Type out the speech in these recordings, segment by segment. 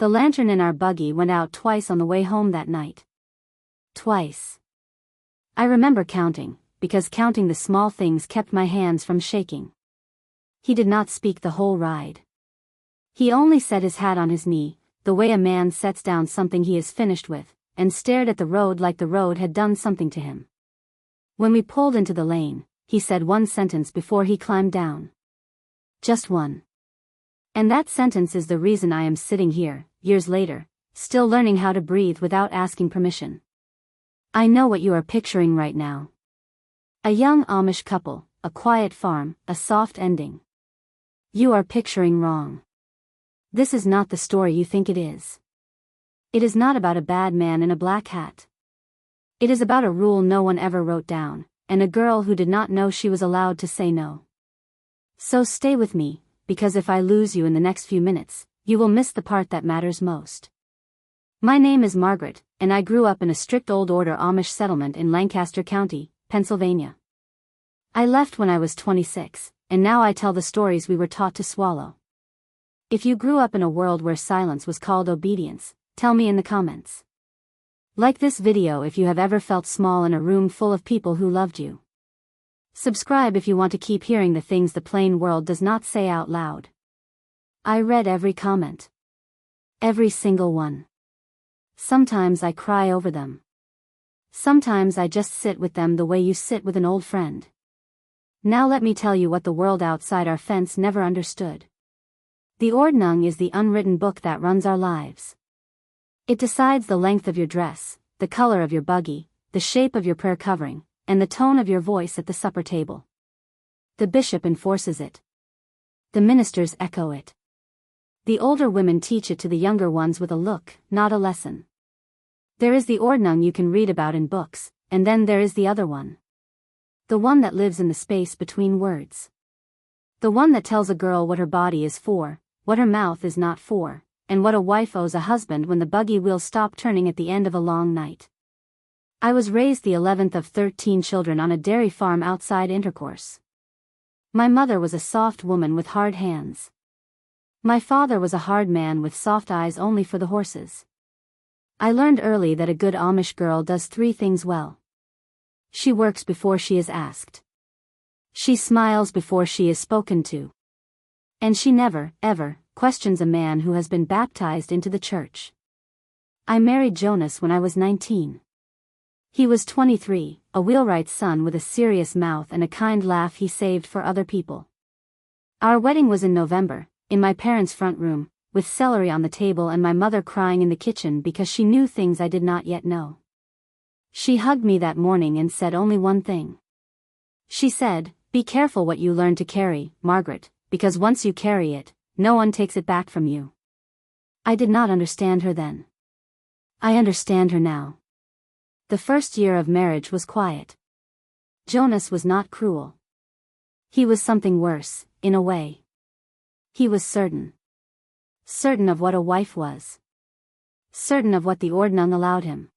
The lantern in our buggy went out twice on the way home that night. Twice. I remember counting, because counting the small things kept my hands from shaking. He did not speak the whole ride. He only set his hat on his knee, the way a man sets down something he is finished with, and stared at the road like the road had done something to him. When we pulled into the lane, he said one sentence before he climbed down. Just one. And that sentence is the reason I am sitting here, years later, still learning how to breathe without asking permission. I know what you are picturing right now. A young Amish couple, a quiet farm, a soft ending. You are picturing wrong. This is not the story you think it is. It is not about a bad man in a black hat. It is about a rule no one ever wrote down, and a girl who did not know she was allowed to say no. So stay with me, because if I lose you in the next few minutes, you will miss the part that matters most. My name is Margaret, and I grew up in a strict old order Amish settlement in Lancaster County, Pennsylvania. I left when I was 26, and now I tell the stories we were taught to swallow. If you grew up in a world where silence was called obedience, tell me in the comments. Like this video if you have ever felt small in a room full of people who loved you. Subscribe if you want to keep hearing the things the plain world does not say out loud. I read every comment. Every single one. Sometimes I cry over them. Sometimes I just sit with them the way you sit with an old friend. Now let me tell you what the world outside our fence never understood. The Ordnung is the unwritten book that runs our lives. It decides the length of your dress, the color of your buggy, the shape of your prayer covering, and the tone of your voice at the supper table. The bishop enforces it. The ministers echo it. The older women teach it to the younger ones with a look, not a lesson. There is the Ordnung you can read about in books, and then there is the other one. The one that lives in the space between words. The one that tells a girl what her body is for, what her mouth is not for, and what a wife owes a husband when the buggy wheels stop turning at the end of a long night. I was raised the 11th of 13 children on a dairy farm outside Intercourse. My mother was a soft woman with hard hands. My father was a hard man with soft eyes only for the horses. I learned early that a good Amish girl does 3 things well. She works before she is asked. She smiles before she is spoken to. And she never, ever, questions a man who has been baptized into the church. I married Jonas when I was 19. He was 23, a wheelwright's son with a serious mouth and a kind laugh he saved for other people. Our wedding was in November, in my parents' front room, with celery on the table and my mother crying in the kitchen because she knew things I did not yet know. She hugged me that morning and said only one thing. She said, "Be careful what you learn to carry, Margaret, because once you carry it, no one takes it back from you." I did not understand her then. I understand her now. The first year of marriage was quiet. Jonas was not cruel. He was something worse, in a way. He was certain. Certain of what a wife was. Certain of what the Ordnung allowed him.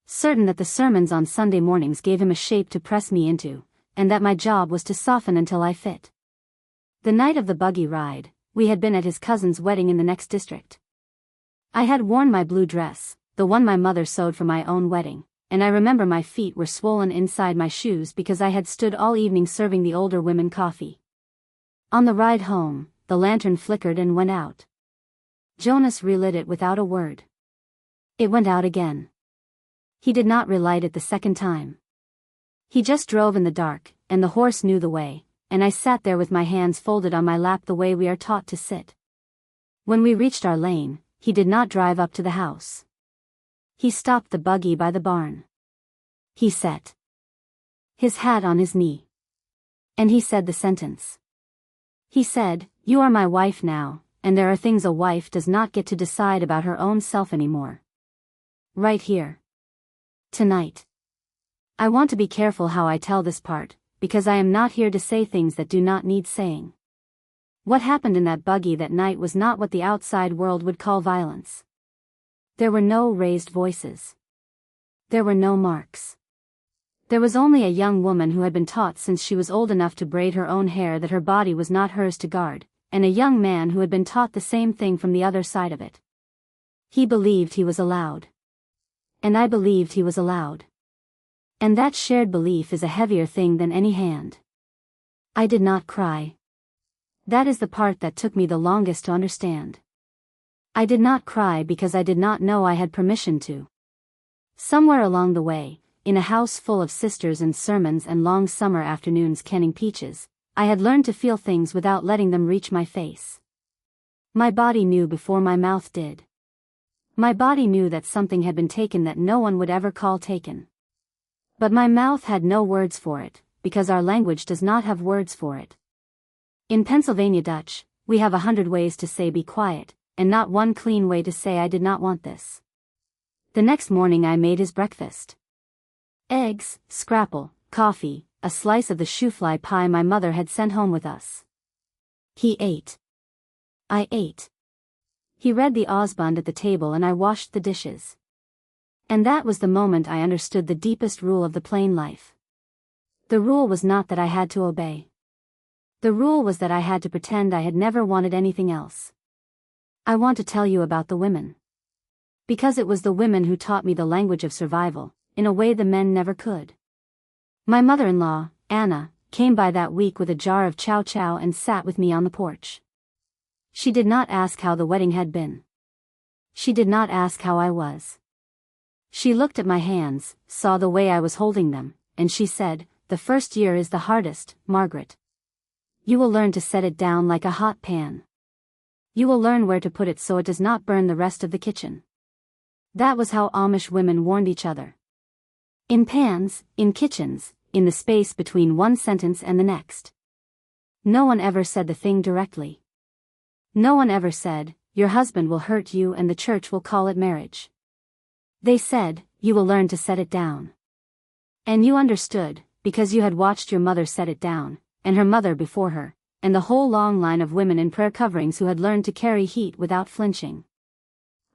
Certain that the sermons on Sunday mornings gave him a shape to press me into, and that my job was to soften until I fit. The night of the buggy ride, we had been at his cousin's wedding in the next district. I had worn my blue dress, the one my mother sewed for my own wedding, and I remember my feet were swollen inside my shoes because I had stood all evening serving the older women coffee. On the ride home, the lantern flickered and went out. Jonas relit it without a word. It went out again. He did not relight it the second time. He just drove in the dark, and the horse knew the way, and I sat there with my hands folded on my lap the way we are taught to sit. When we reached our lane, he did not drive up to the house. He stopped the buggy by the barn. He set his hat on his knee. And he said the sentence. He said, "You are my wife now, and there are things a wife does not get to decide about her own self anymore. Right here. Tonight." I want to be careful how I tell this part, because I am not here to say things that do not need saying. What happened in that buggy that night was not what the outside world would call violence. There were no raised voices. There were no marks. There was only a young woman who had been taught since she was old enough to braid her own hair that her body was not hers to guard, and a young man who had been taught the same thing from the other side of it. He believed he was allowed. And I believed he was allowed. And that shared belief is a heavier thing than any hand. I did not cry. That is the part that took me the longest to understand. I did not cry because I did not know I had permission to. Somewhere along the way, in a house full of sisters and sermons and long summer afternoons canning peaches, I had learned to feel things without letting them reach my face. My body knew before my mouth did. My body knew that something had been taken that no one would ever call taken. But my mouth had no words for it, because our language does not have words for it. In Pennsylvania Dutch, we have 100 ways to say be quiet, and not one clean way to say I did not want this. The next morning I made his breakfast. Eggs, scrapple, coffee, a slice of the shoofly pie my mother had sent home with us. He ate. I ate. He read the Ausbund at the table and I washed the dishes. And that was the moment I understood the deepest rule of the plain life. The rule was not that I had to obey. The rule was that I had to pretend I had never wanted anything else. I want to tell you about the women. Because it was the women who taught me the language of survival, in a way the men never could. My mother-in-law, Anna, came by that week with a jar of chow chow and sat with me on the porch. She did not ask how the wedding had been. She did not ask how I was. She looked at my hands, saw the way I was holding them, and she said, "The first year is the hardest, Margaret. You will learn to set it down like a hot pan. You will learn where to put it so it does not burn the rest of the kitchen." That was how Amish women warned each other. In pans, in kitchens, in the space between one sentence and the next. No one ever said the thing directly. No one ever said, "Your husband will hurt you and the church will call it marriage." They said, "You will learn to set it down." And you understood, because you had watched your mother set it down, and her mother before her, and the whole long line of women in prayer coverings who had learned to carry heat without flinching.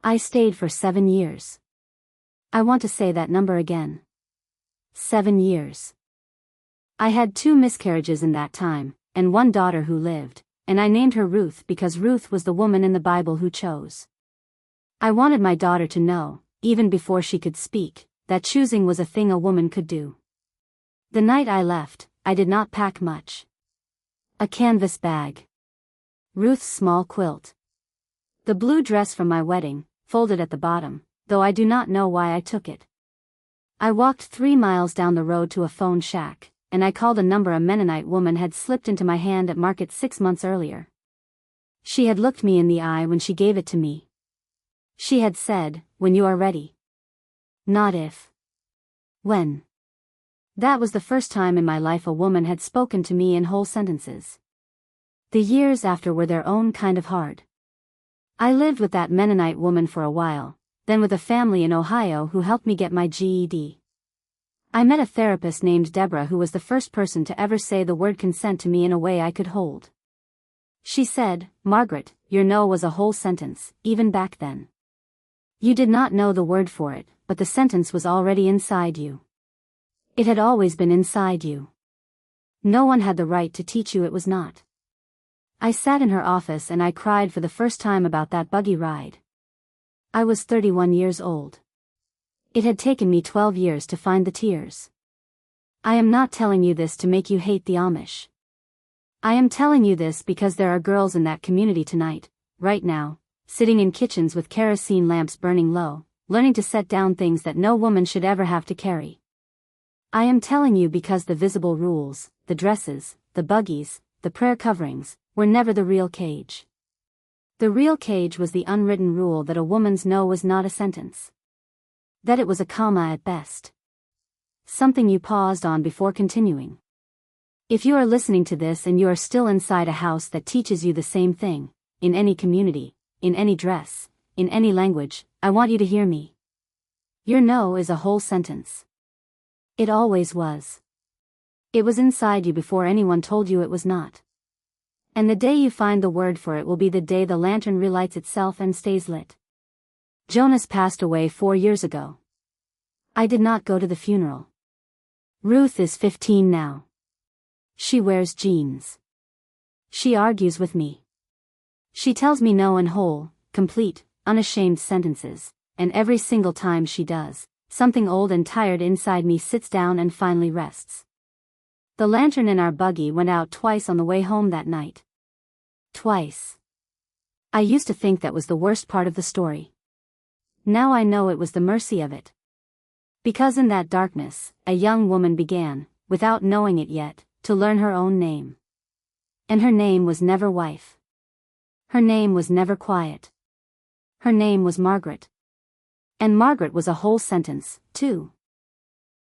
I stayed for 7 years. I want to say that number again. 7 years. I had 2 miscarriages in that time, and 1 daughter who lived, and I named her Ruth because Ruth was the woman in the Bible who chose. I wanted my daughter to know, even before she could speak, that choosing was a thing a woman could do. The night I left, I did not pack much. A canvas bag. Ruth's small quilt. The blue dress from my wedding, folded at the bottom, though I do not know why I took it. I walked 3 miles down the road to a phone shack, and I called a number a Mennonite woman had slipped into my hand at market 6 months earlier. She had looked me in the eye when she gave it to me. She had said, "When you are ready." Not if. When. That was the first time in my life a woman had spoken to me in whole sentences. The years after were their own kind of hard. I lived with that Mennonite woman for a while, then with a family in Ohio who helped me get my GED. I met a therapist named Deborah who was the first person to ever say the word consent to me in a way I could hold. She said, "Margaret, your no was a whole sentence, even back then. You did not know the word for it, but the sentence was already inside you. It had always been inside you. No one had the right to teach you it was not." I sat in her office and I cried for the first time about that buggy ride. I was 31 years old. It had taken me 12 years to find the tears. I am not telling you this to make you hate the Amish. I am telling you this because there are girls in that community tonight, right now, sitting in kitchens with kerosene lamps burning low, learning to set down things that no woman should ever have to carry. I am telling you because the visible rules, the dresses, the buggies, the prayer coverings, were never the real cage. The real cage was the unwritten rule that a woman's no was not a sentence. That it was a comma at best. Something you paused on before continuing. If you are listening to this and you are still inside a house that teaches you the same thing, in any community, in any dress, in any language, I want you to hear me. Your no is a whole sentence. It always was. It was inside you before anyone told you it was not. And the day you find the word for it will be the day the lantern relights itself and stays lit. Jonas passed away 4 years ago. I did not go to the funeral. Ruth is 15 now. She wears jeans. She argues with me. She tells me no and whole, complete, unashamed sentences, and every single time she does, something old and tired inside me sits down and finally rests. The lantern in our buggy went out twice on the way home that night. Twice. I used to think that was the worst part of the story. Now I know it was the mercy of it. Because in that darkness, a young woman began, without knowing it yet, to learn her own name. And her name was never wife. Her name was never quiet. Her name was Margaret. And Margaret was a whole sentence, too.